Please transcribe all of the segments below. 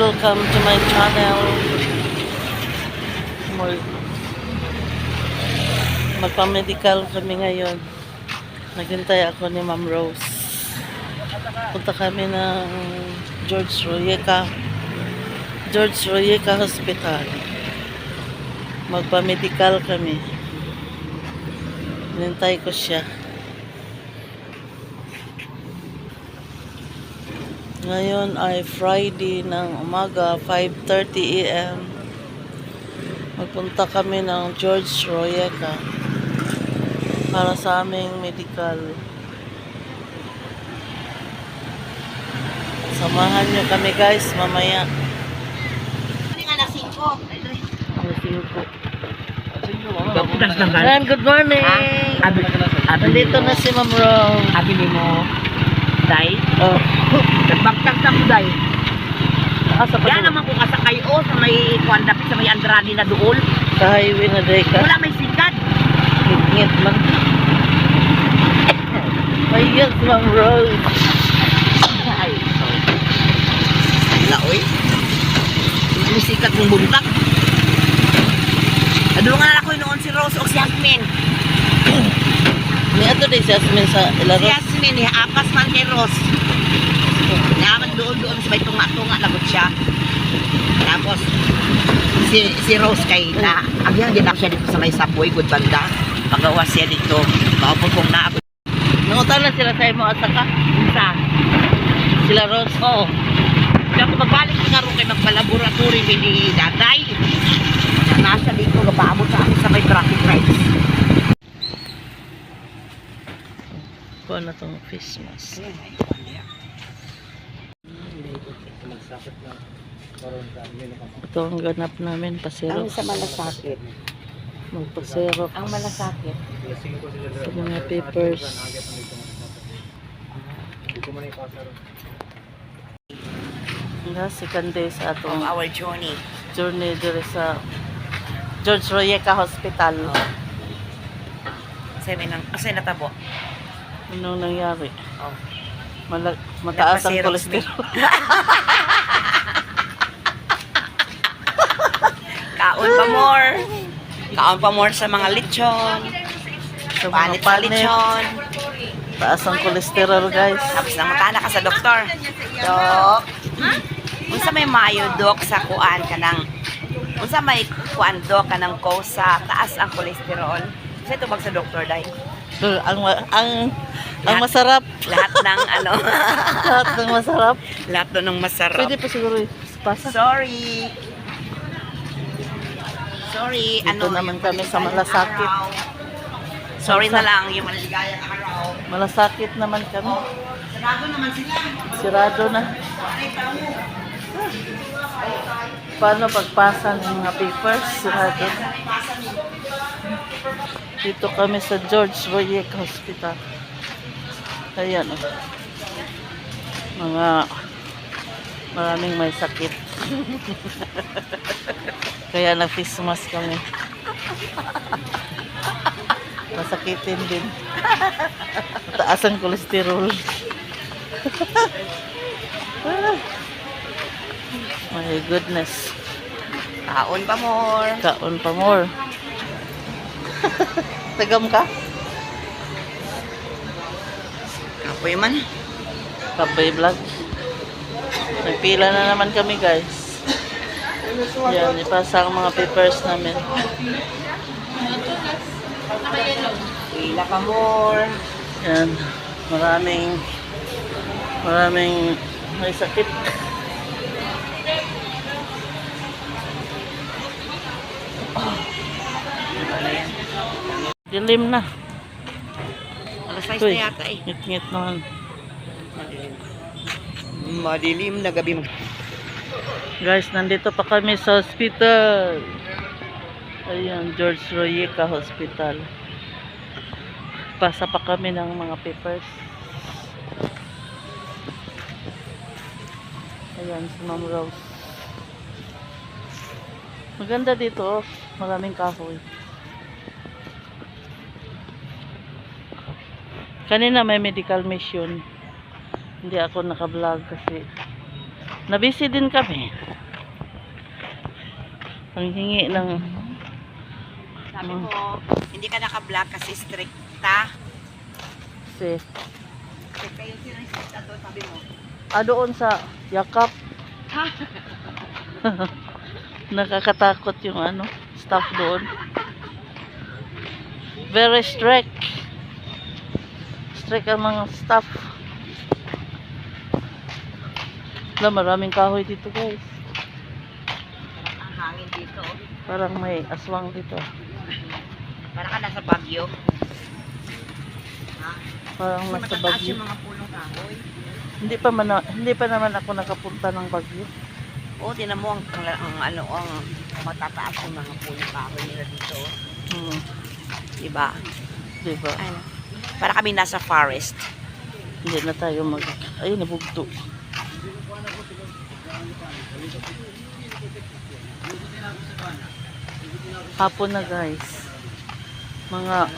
welcome to my channel. Magpa-medical kami ngayon. Naghintay ako ni Ma'am Rose. Punta kami ng George Royeca Hospital. Magpa-medical kami. Hinintay ko siya. Ngayon ay Friday ng umaga, 5:30 AM. Magpunta kami ng George Royeca para sa aming medical. Samahan nyo kami guys mamaya. Alas 5. Ayan, good morning. Nandito na si Ma'am Rose. Abili mo, Day? Oh. Nagbagtag na mo, Day. Asa pa Yan naman kung asa kayo sa may kuandapit sa may Andrade na dool. sa highway na day ka. Wala may sikat. Ngit man. Ayan si Ma'am Rose. Ay, wala, oy. May sikat ng buntag. Nadulungan na ako noon si Rose o si Yasmin. Ni ato day si Asmin sa Si Ilaro. Yasmin, apas man kay Rose. Naman doon sa may tunga-tunga lagot siya. Tapos si Rose kay na agyan din ako siya dito sa may subway good banda. Pagawas siya dito. Kaupon kong na ako. Nangutan na sila sa imo asa ka. Isa. Sila Rose. Oo. Kaya kung magbalik nga rin kay magpalaboratory ni Daday. Nasa dito paabot sa amin sa may traffic lights. Kuha na itong face mask. Ito ang ganap namin, Ang pasero. sa malasakit. Magpasero. Ang malasakit. Sa mga papers. Nga, second day sa Of atong our journey. journey dito sa George Royeca Hospital. Kasi natabo. Anong nangyari? Oh. Mataas ang Nagpa-Xerox kolesterol. Kaon pa more. Kaon pa more sa mga lechon. Sa mga Panit sa panit. lechon. Taas ang kolesterol, guys. Tapos namutana ka sa doktor. Dok. Unsa may mayo dok sa kuan kanang unsa may kuan dok kanang sa taas ang kolesterol. Kasi tubag sa doktor dai. Ang masarap. Lahat ng ano. Lahat ng masarap. Lahat doon ng masarap. Pwede pa siguro pasa. Sorry. Dito naman kami sa Malasakit. Sorry na lang yung maligayang araw. Malasakit naman kami. Sarado naman sila. Sirado na. Paano pagpasa ng mga papers? Sirado. Dito kami sa George Royeca Hospital. Ayan o. Maraming may sakit. Kaya na-face mask kami. Masakitin din. Taas ang kolesterol. My goodness. Kaon pa more. Kaon pa more. Tagam ka? Kapoy man. Kapoy vlog. Nagpila na naman kami guys. Yan, ipasa ang mga papers namin. Pila pa more. Yan, maraming may sakit. Dilim na. Alas 6 Uy, na yata eh. ngit-ngit naman. Madilim na gabi. Guys, nandito pa kami sa hospital. Ayan, George Royeca Hospital. Pasa pa kami ng mga papers. Ayan, si Ma'am Rose. Maganda dito, oh. Maraming kahoy. Kanina may medical mission. Hindi ako naka-vlog kasi nabisi din kami. Ang hingi ng... Sabi mo, hindi ka naka-vlog kasi stricta. Si... Stricta yung stricta doon, sabi mo. doon sa yakap. Nakakatakot yung staff doon. Very strict. Strict ang mga staff. Wala, maraming kahoy dito guys. Ang hangin dito. Parang may aswang dito. Para ka nasa Baguio. Ha? Parang Kasi nasa matataas Baguio. yung mga pulong kahoy. Hindi pa naman ako nakapunta ng Baguio. Oo, tinan mo ang matataas yung mga pulong kahoy nila dito. Diba? Diba? Ay, para kami nasa forest. Hindi na tayo ay, nabugto. Hapon na guys. Mga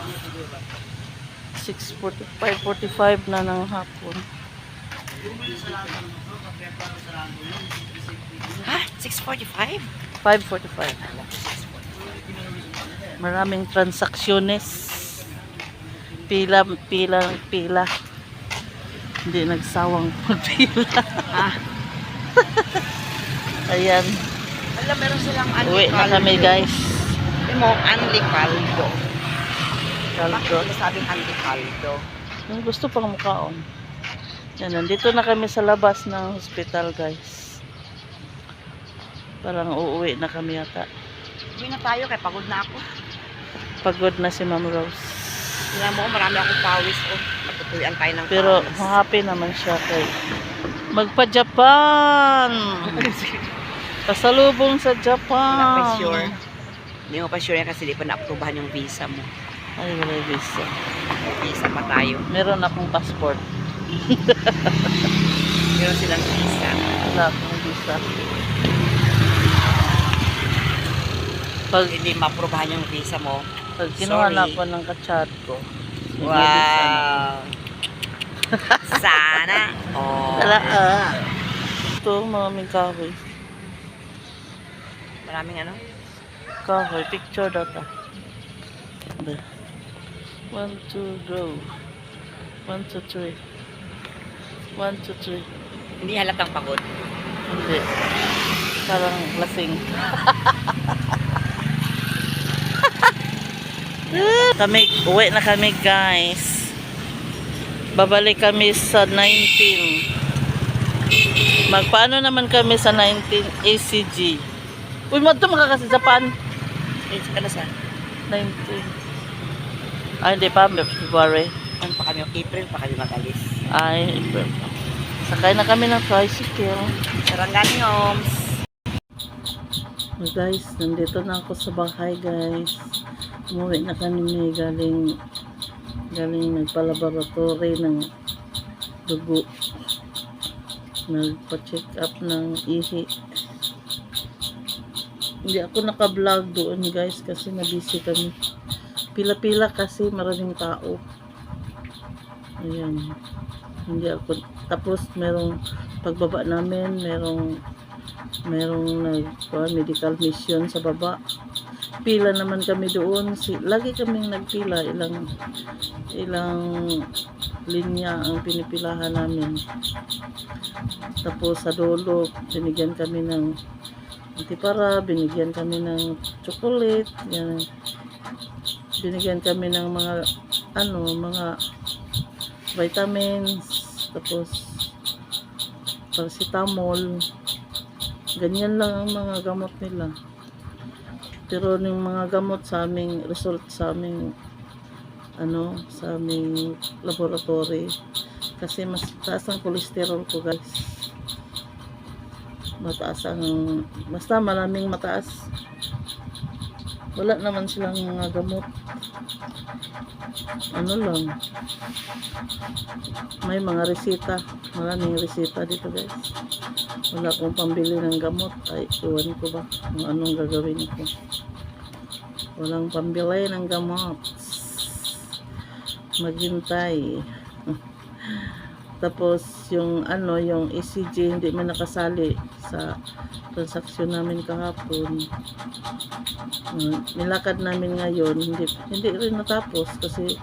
5:45 na ng hapon. Ha? 6:45? 5:45. Maraming transaksyones. Pila. Hindi nagsawang magpila. Ah, Ayan. alam, meron silang Uwi na kami guys. Alam mo, Anli Caldo. Bakit Kaldo. sinasabing Anli Caldo? Yung gusto pang mukaon. Yan, nandito na kami sa labas ng hospital guys. Parang uuwi na kami yata. Uwi na tayo, kaya pagod na ako. Pagod na si Ma'am Rose. Tingnan mo, marami akong pawis. Oh, magtutuyan tayo ng Pero pawis. happy naman siya kay magpa-Japan. Pasalubong sa Wala pa Japan. sure. Hindi mo pa sure yan kasi di pa na-approvehan yung visa mo. Ay, wala visa. Visa pa tayo. Meron akong passport. Meron silang visa. Wala akong visa. Pag, Hindi ma-approvehan yung visa mo. pag kinuha na Sorry. ako ng kachat ko, may visa na. Wow! Sana. Oh. Tala, ito, maraming kahoy. Maraming ano? Kahoy, picture data. 1, 2, go. 1, 2, 3. 1, 2, 3. Hindi halatang pagod. Hindi. Parang lasing. Uwi na kami guys. Babalik kami sa 19. Magpaano naman kami sa 19 ACG. Uy, mo ito makakasi Japan. Eh, ka na saan? 19. Hindi pa, February. Ano pa kami? April pa kami magalis. Ay, sakay na kami ng tricycle. Sarangani Homes. Guys, nandito na ako sa bahay guys. Umuwi na kami galing nagpa-laboratory ng dugo. Nagpa-check up ng ihi. Hindi ako naka-vlog doon guys kasi nabisi kami. Pila-pila kasi maraming tao. Ayan. Hindi ako. Tapos merong pagbaba namin, merong medical mission sa baba. Pila naman kami doon. Lagi kaming nagpila. Ilang linya ang pinipilahan namin. Tapos sa dulo, binigyan kami ng antipara, binigyan kami ng chocolate, yan. Binigyan kami ng mga vitamins, tapos paracetamol. Ganyan lang ang mga gamot nila. Pero yung mga gamot sa aming result sa aming laboratory kasi mas taas ang cholesterol ko guys. Basta maraming mataas. Wala naman silang mga gamot. Lang. May mga resita. Maraming resita dito guys. Wala akong pambili ng gamot. Ay, iwan ko ba kung anong gagawin ko. Walang pambili ng gamot. Maghintay. Tapos yung ECG hindi man nakasali sa transaksyon namin kahapon. Nilakad namin ngayon, hindi rin natapos kasi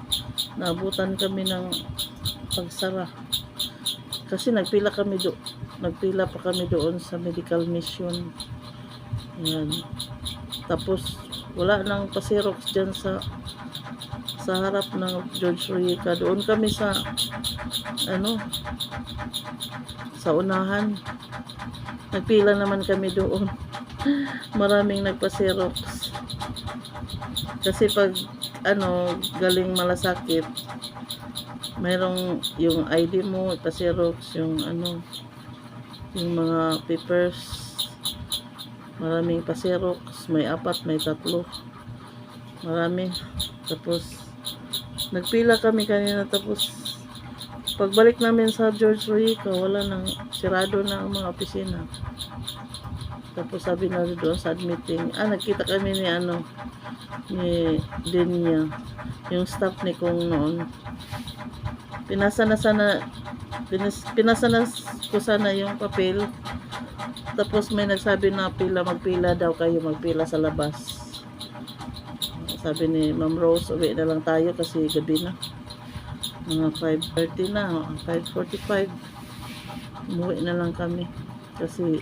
naabutan kami ng pagsara. Kasi nagpila pa kami doon sa medical mission. Yan. Tapos wala nang pasirox dyan sa harap ng George Rica. Doon kami sa sa unahan. Nagpila naman kami doon. Maraming nagpa-Xerox. Kasi pag galing Malasakit, mayroong yung ID mo, ipa-Xerox, yung yung mga papers. Maraming pa-Xerox, may 4, may 3. Marami. Tapos nagpila kami kanina, tapos pagbalik namin sa George Rica, wala nang, sirado na ang mga opisina. Tapos sabi na doon sa admitting, nagkita kami ni Dinya, yung staff ni Kong noon. Pinasa na ko sana yung papel. Tapos may nagsabi na magpila daw kayo, magpila sa labas. Sabi ni Ma'am Rose, uwi na lang tayo kasi gabi na. Mga 5:30 na, 5:45. Umuwi na lang kami kasi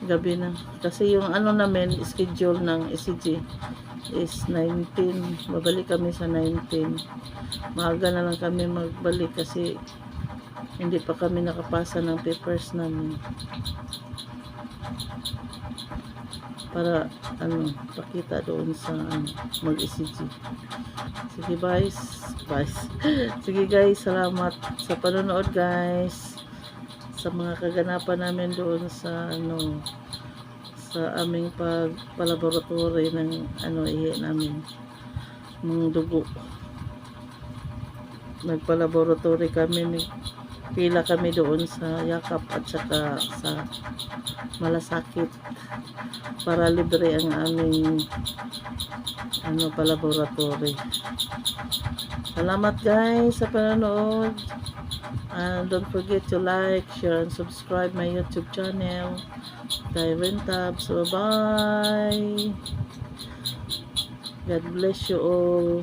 gabi na. Kasi yung namin, schedule ng ECG is 19. Babalik kami sa 19. Maaga na lang kami magbalik kasi hindi pa kami nakapasa ng papers namin. Para pakita doon sa mag-ECG. Sige guys. Sige guys, salamat sa panonood guys. Sa mga kaganapan namin doon sa sa aming pagpalaboratory ng ihi namin, ng dugo. Nagpalaboratory kami, pila kami doon sa Yakap at saka sa Malasakit para libre ang aming palaboratory. Salamat guys sa panonood. And don't forget to like, share, and subscribe my YouTube channel, Tyron Tabs. Bye-bye. God bless you all.